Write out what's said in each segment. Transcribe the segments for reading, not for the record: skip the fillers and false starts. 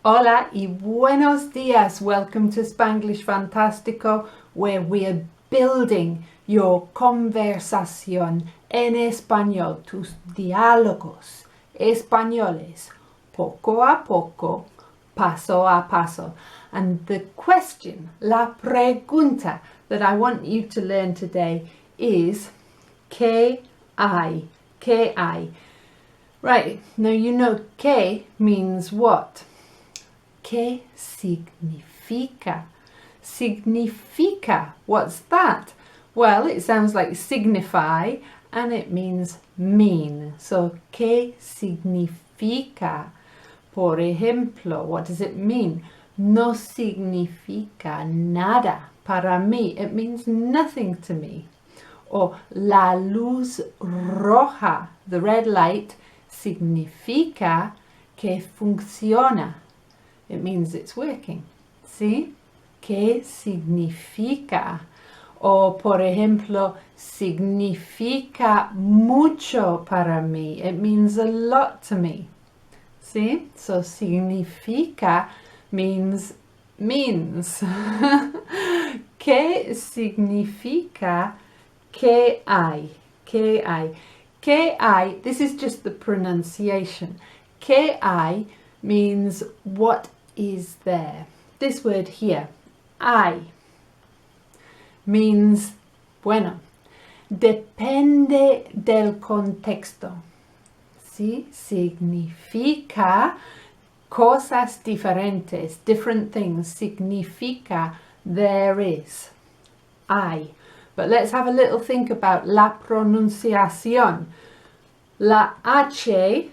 Hola y buenos días. Welcome to Spanglish Fantástico, where we're building your conversación en español, tus diálogos españoles, poco a poco, paso a paso. And the question, la pregunta that I want you to learn today is ¿qué hay? ¿Qué hay? Right, now you know ¿qué means what? ¿Qué significa? Significa, what's that? Well, it sounds like signify and it means mean. So, ¿qué significa? Por ejemplo, what does it mean? No significa nada para mí. It means nothing to me. Or la luz roja, the red light, significa que funciona. It means it's working. ¿Sí? ¿Qué significa? O, por ejemplo, significa mucho para mí. It means a lot to me. ¿Sí? So, significa means. ¿Qué significa que hay? ¿Qué hay? ¿Qué hay? This is just the pronunciation. ¿Qué hay means what is there. This word here, hay, means, bueno, depende del contexto. ¿Sí? Significa cosas diferentes, different things. Significa there is, hay. But let's have a little think about la pronunciación. La H,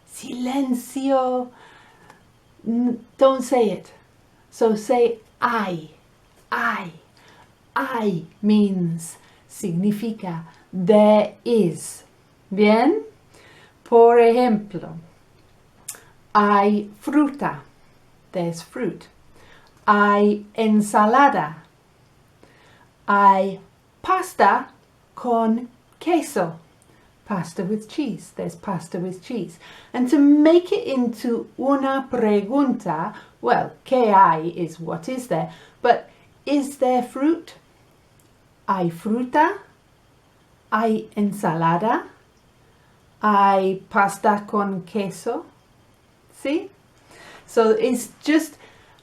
silencio. Don't say it. So say I. I means, significa, there is. Bien? Por ejemplo, hay fruta. There's fruit. Hay ensalada. Hay pasta con queso. Pasta with cheese. There's pasta with cheese. And to make it into una pregunta, well, ¿qué hay is what is there. But is there fruit? ¿Hay fruta? ¿Hay ensalada? ¿Hay pasta con queso? ¿Sí? So it's just,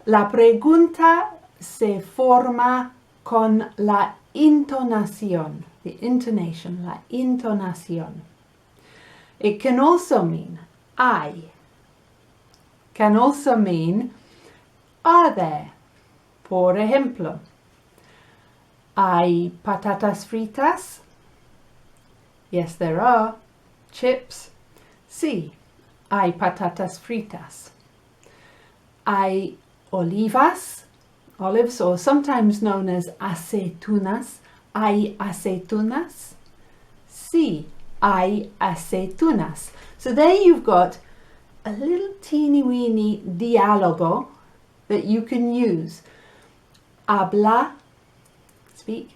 la pregunta se forma con la intonación. The intonation, la intonación. It can also mean I. Can also mean are there. Por ejemplo, ¿hay patatas fritas? Yes, there are. Chips? Sí, hay patatas fritas. ¿Hay olivas? Olives, or sometimes known as aceitunas. ¿Hay aceitunas? Sí, hay aceitunas. So there you've got a little teeny weeny diálogo that you can use. Habla, speak,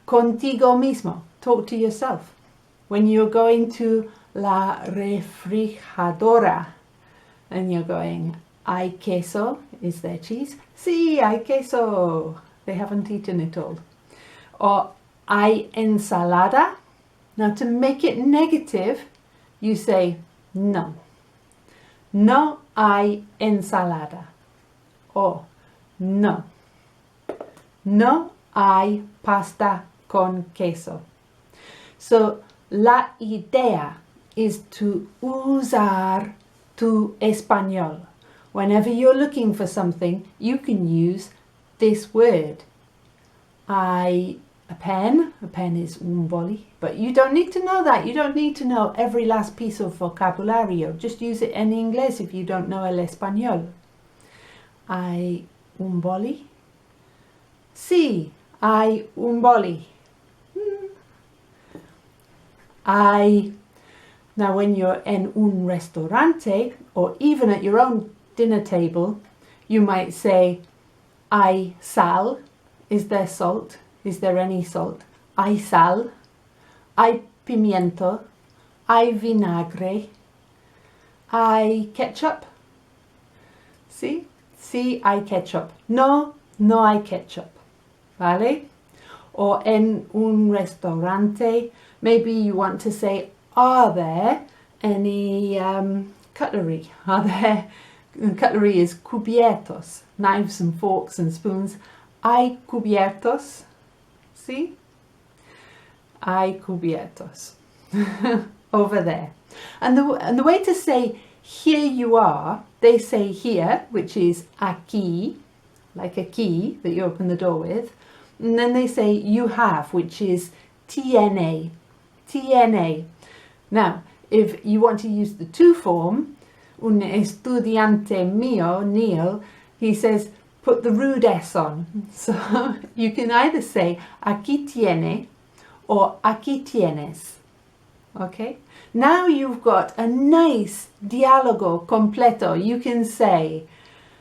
contigo mismo, talk to yourself. When you're going to la refrigeradora and you're going, ¿hay queso? Is there cheese? Sí, hay queso. They haven't eaten it all. Or ¿hay ensalada? Now to make it negative, you say no. No hay ensalada. Or no. No hay pasta con queso. So la idea is to usar tu español. Whenever you're looking for something, you can use this word. Hay a pen is un boli, but you don't need to know that. You don't need to know every last piece of vocabulario. Just use it in English if you don't know el español. Hay un boli? Sí, hay un boli. Hay. Now when you're in un restaurante, or even at your own dinner table, you might say, hay sal. Is there salt? Is there any salt? Hay sal. Hay pimiento. Hay vinagre. hay ketchup? ¿Sí? Sí hay ketchup. No, no hay ketchup. ¿Vale? Or en un restaurante, maybe you want to say, are there any cutlery? Are there, cutlery is cubiertos, knives and forks and spoons. Hay cubiertos? ¿Sí? Hay cubiertos. Over there. And the way to say here you are, they say here, which is aquí, like a key that you open the door with. And then they say you have, which is tiene, tiene. Now, if you want to use the to form, un estudiante mío, Neil, he says put the rude S on. So you can either say aquí tiene or aquí tienes. Okay? Now you've got a nice diálogo completo. You can say,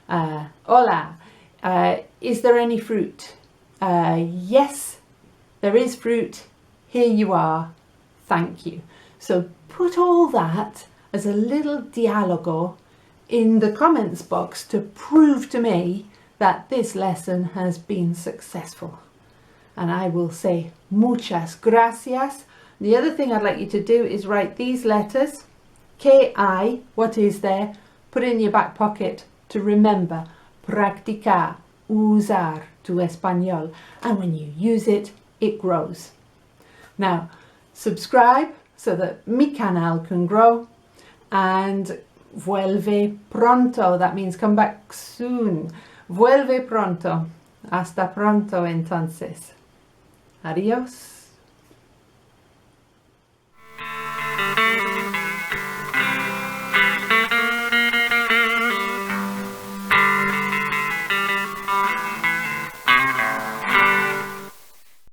hola, is there any fruit? Yes, there is fruit. Here you are. Thank you. So put all that as a little diálogo in the comments box to prove to me that this lesson has been successful. And I will say muchas gracias. The other thing I'd like you to do is write these letters. Que hay, what is there? Put it in your back pocket to remember. Practicar, usar tu español. And when you use it, it grows. Now, subscribe so that mi canal can grow. And vuelve pronto. That means come back soon. Vuelve pronto. Hasta pronto entonces. Adiós.